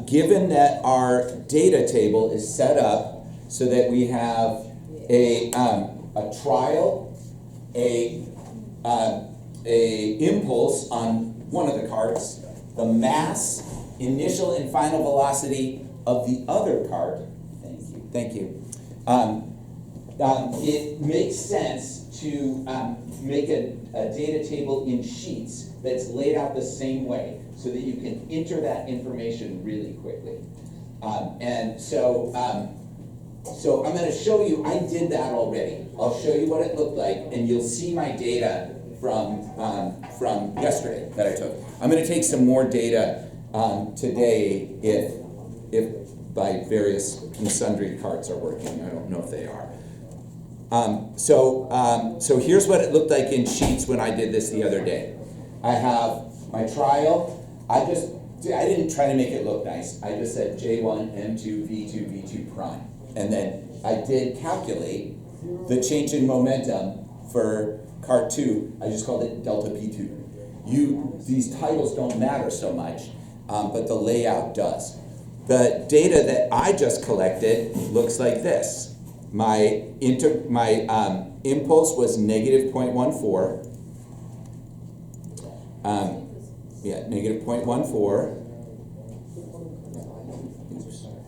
given that our data table is set up so that we have a trial, a impulse on one of the carts, the mass, initial and final velocity of the other cart. Thank you. It makes sense to make a data table in sheets that's laid out the same way so that you can enter that information really quickly. So I'm going to show you, I did that already. I'll show you what it looked like, and you'll see my data from yesterday that I took. I'm going to take some more data today if by various and sundry carts are working. I don't know if they are. So here's what it looked like in sheets when I did this the other day. I have my trial. I didn't try to make it look nice. I just said J1, M2, V2, V2 prime. And then I did calculate the change in momentum for cart 2. I just called it delta P2. These titles don't matter so much, but the layout does. The data that I just collected looks like this. My impulse was negative 0.14. Negative 0.14.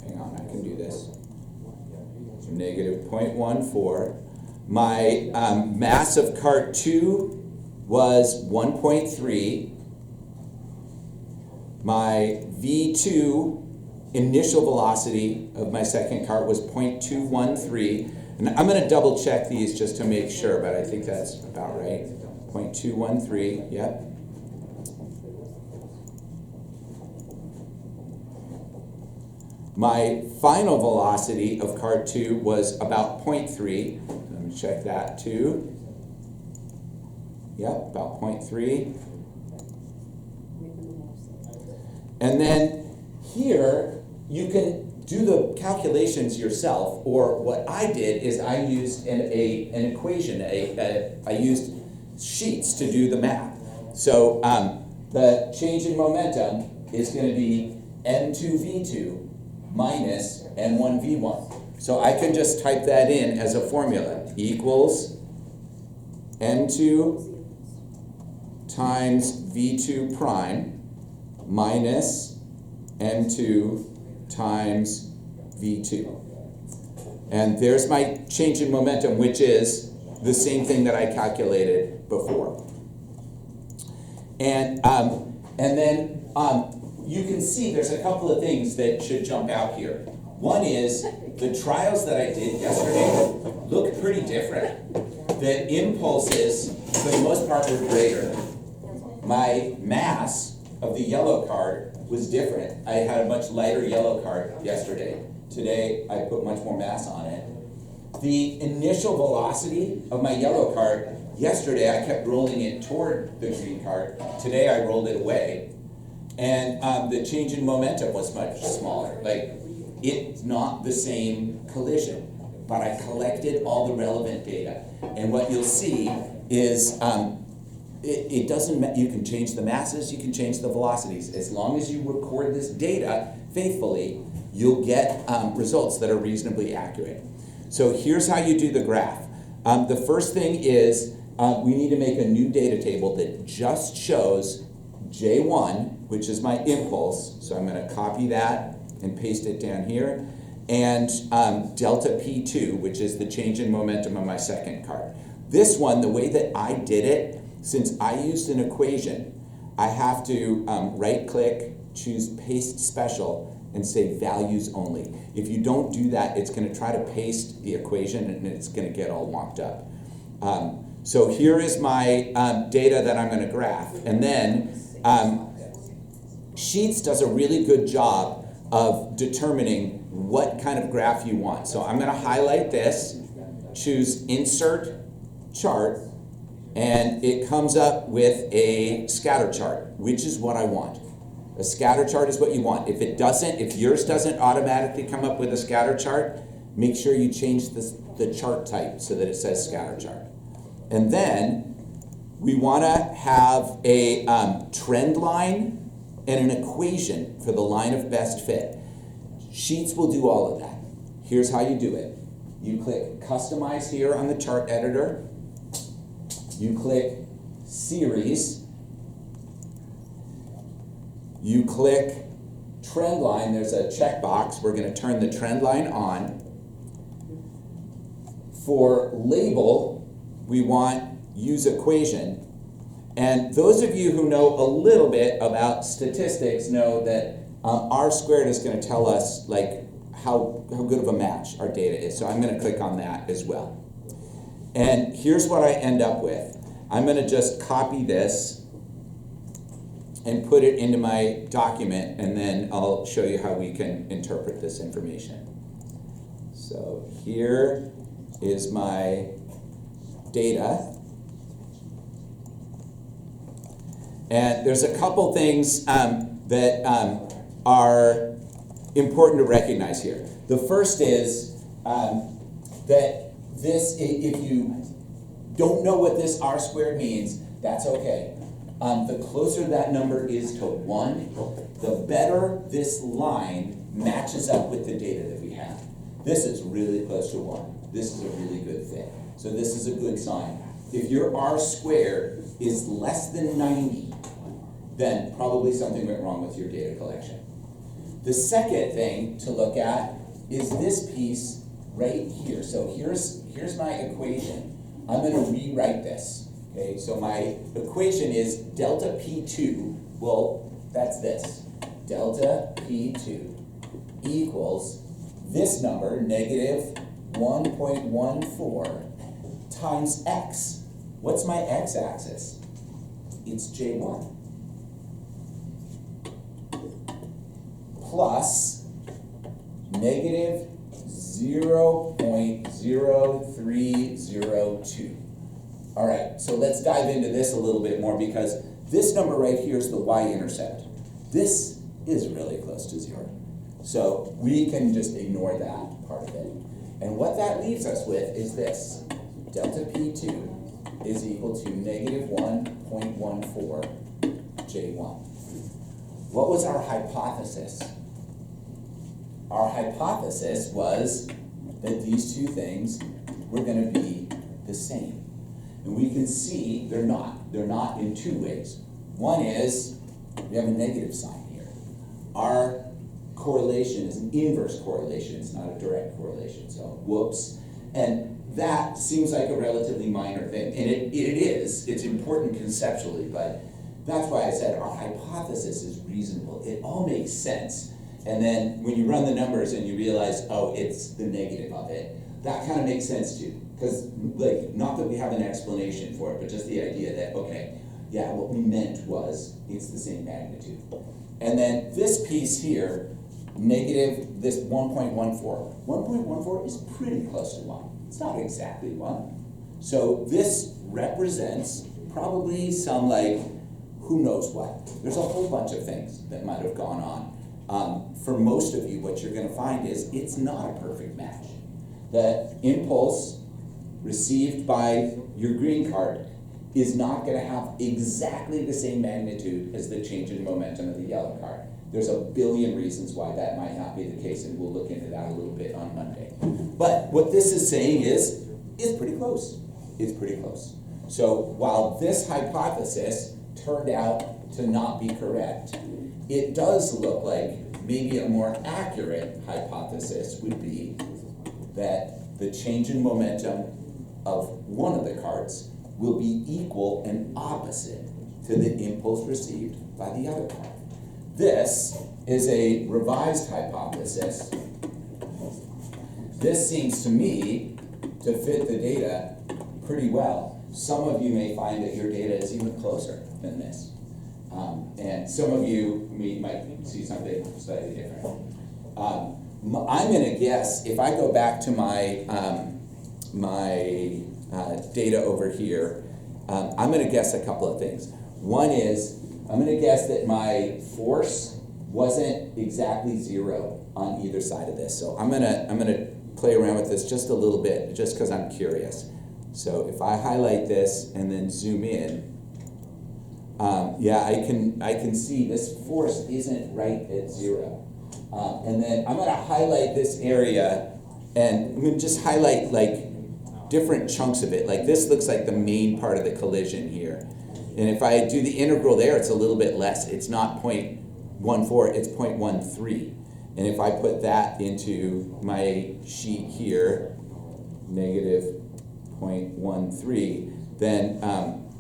Hang on, I can do this. So negative 0.14. My mass of cart 2 was 1.3. My V2 initial velocity of my second cart was 0.213. And I'm going to double check these just to make sure, but I think that's about right. 0.213, yep. My final velocity of cart 2 was about 0.3. Let me check that too. Yep, about 0.3. And then here, you can do the calculations yourself, or what I did is I used an equation. I used sheets to do the math. So the change in momentum is going to be M2V2 minus M1V1. So I can just type that in as a formula. Equals M2 times V2 prime minus M2 times V2. And there's my change in momentum, which is the same thing that I calculated before. And then you can see there's a couple of things that should jump out here. One is the trials that I did yesterday look pretty different. The impulses, for the most part, were greater. My mass of the yellow card was different. I had a much lighter yellow card yesterday. Today, I put much more mass on it. The initial velocity of my yellow card, yesterday I kept rolling it toward the green card. Today I rolled it away. And the change in momentum was much smaller. Like, it's not the same collision, but I collected all the relevant data. And what you'll see is it doesn't matter. You can change the masses, you can change the velocities. As long as you record this data faithfully, you'll get results that are reasonably accurate. So here's how you do the graph. The first thing is we need to make a new data table that just shows J1, which is my impulse. So I'm going to copy that and paste it down here. And delta P2, which is the change in momentum of my second cart. This one, the way that I did it, since I used an equation, I have to right-click, choose Paste Special, and say Values Only. If you don't do that, it's going to try to paste the equation, and it's going to get all locked up. So here is my data that I'm going to graph. And then Sheets does a really good job of determining what kind of graph you want. So I'm going to highlight this, choose Insert Chart, and it comes up with a scatter chart, which is what I want. A scatter chart is what you want. If it doesn't, if yours doesn't automatically come up with a scatter chart, make sure you change the chart type so that it says scatter chart. And then we want to have a trend line and an equation for the line of best fit. Sheets will do all of that. Here's how you do it. You click Customize here on the chart editor. You click Series. You click Trend Line. There's a checkbox. We're going to turn the trend line on. For label, we want Use Equation. And those of you who know a little bit about statistics know that R squared is going to tell us like how good of a match our data is. So I'm going to click on that as well. And here's what I end up with. I'm going to just copy this and put it into my document, and then I'll show you how we can interpret this information. So here is my data. And there's a couple things that are important to recognize here. The first is that this, if you don't know what this R squared means, that's okay. The closer that number is to 1, the better this line matches up with the data that we have. This is really close to 1. This is a really good fit. So this is a good sign. If your R squared is less than 90, then probably something went wrong with your data collection. The second thing to look at is this piece right here. So here's my equation. I'm going to rewrite this. Okay, so my equation is delta P2, well, that's this. Delta P2 equals this number, negative 1.14 times x. What's my x-axis? It's J1. Plus negative 0.0302. All right, so let's dive into this a little bit more, because this number right here is the y-intercept. This is really close to 0. So we can just ignore that part of it. And what that leaves us with is this. Delta P2 is equal to negative 1.14 J1. What was our hypothesis? Our hypothesis was that these two things were going to be the same. And we can see they're not. They're not in two ways. One is we have a negative sign here. Our correlation is an inverse correlation. It's not a direct correlation. So whoops. And that seems like a relatively minor thing. And it is. It's important conceptually, but that's why I said our hypothesis is reasonable. It all makes sense. And then when you run the numbers and you realize, oh, it's the negative of it, that kind of makes sense too. Because, like, not that we have an explanation for it, but just the idea that, okay, yeah, what we meant was it's the same magnitude. And then this piece here, negative this 1.14. 1.14 is pretty close to 1. It's not exactly 1. So this represents probably some, like, who knows what. There's a whole bunch of things that might have gone on. For most of you, what you're going to find is it's not a perfect match. The impulse received by your green card is not going to have exactly the same magnitude as the change in momentum of the yellow card. There's a billion reasons why that might not be the case, and we'll look into that a little bit on Monday. But what this is saying is, it's pretty close. It's pretty close. So while this hypothesis turned out to not be correct, it does look like maybe a more accurate hypothesis would be that the change in momentum of one of the cards will be equal and opposite to the impulse received by the other card. This is a revised hypothesis. This seems to me to fit the data pretty well. Some of you may find that your data is even closer than this. And some of you might see something slightly different. I'm going to guess, if I go back to my data over here, I'm going to guess a couple of things. One is, I'm going to guess that my force wasn't exactly 0 on either side of this. So I'm going to play around with this just a little bit, just because I'm curious. So if I highlight this and then zoom in, Yeah, I can see this force isn't right at 0. And then I'm gonna highlight this area, and I'm gonna just highlight like different chunks of it. Like this looks like the main part of the collision here. And if I do the integral there, it's a little bit less. It's not 0.14, it's 0.13. And if I put that into my sheet here, negative 0.13, then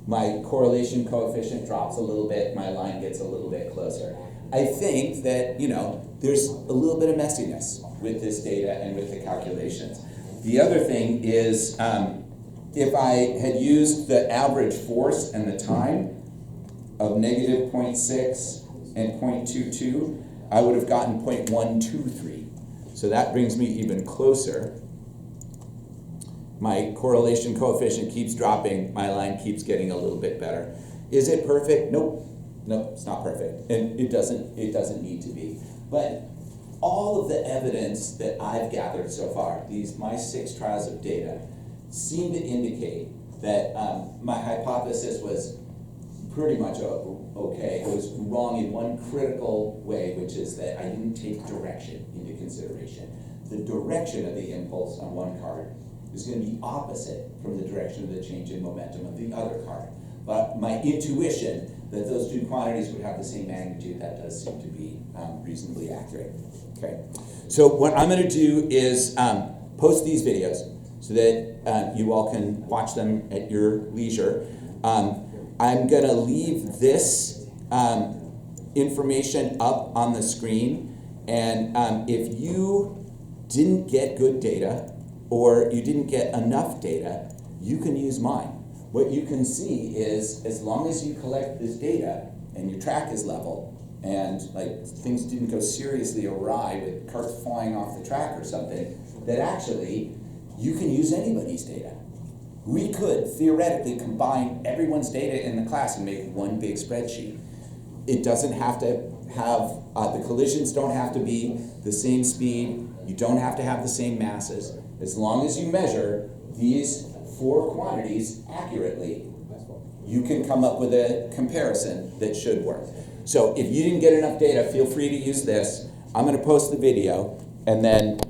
my correlation coefficient drops a little bit, my line gets a little bit closer. I think that, you know, there's a little bit of messiness with this data and with the calculations. The other thing is, if I had used the average force and the time of negative 0.6 and 0.22, I would have gotten 0.123. So that brings me even closer. My correlation coefficient keeps dropping, my line keeps getting a little bit better. Is it perfect? Nope. Nope, it's not perfect. And it doesn't need to be. But all of the evidence that I've gathered so far, my 6 trials of data, seem to indicate that my hypothesis was pretty much okay. It was wrong in one critical way, which is that I didn't take direction into consideration. The direction of the impulse on one card is going to be opposite from the direction of the change in momentum of the other card. But my intuition that those two quantities would have the same magnitude, that does seem to be reasonably accurate. Okay, so what I'm going to do is post these videos so that you all can watch them at your leisure. I'm going to leave this information up on the screen, and if you didn't get good data or you didn't get enough data, you can use mine. What you can see is, as long as you collect this data and your track is level, and like things didn't go seriously awry with carts flying off the track or something, that actually you can use anybody's data. We could theoretically combine everyone's data in the class and make one big spreadsheet. It doesn't have to have, the collisions don't have to be the same speed, you don't have to have the same masses. As long as you measure these 4 quantities accurately, you can come up with a comparison that should work. So if you didn't get enough data, feel free to use this. I'm going to post the video, and then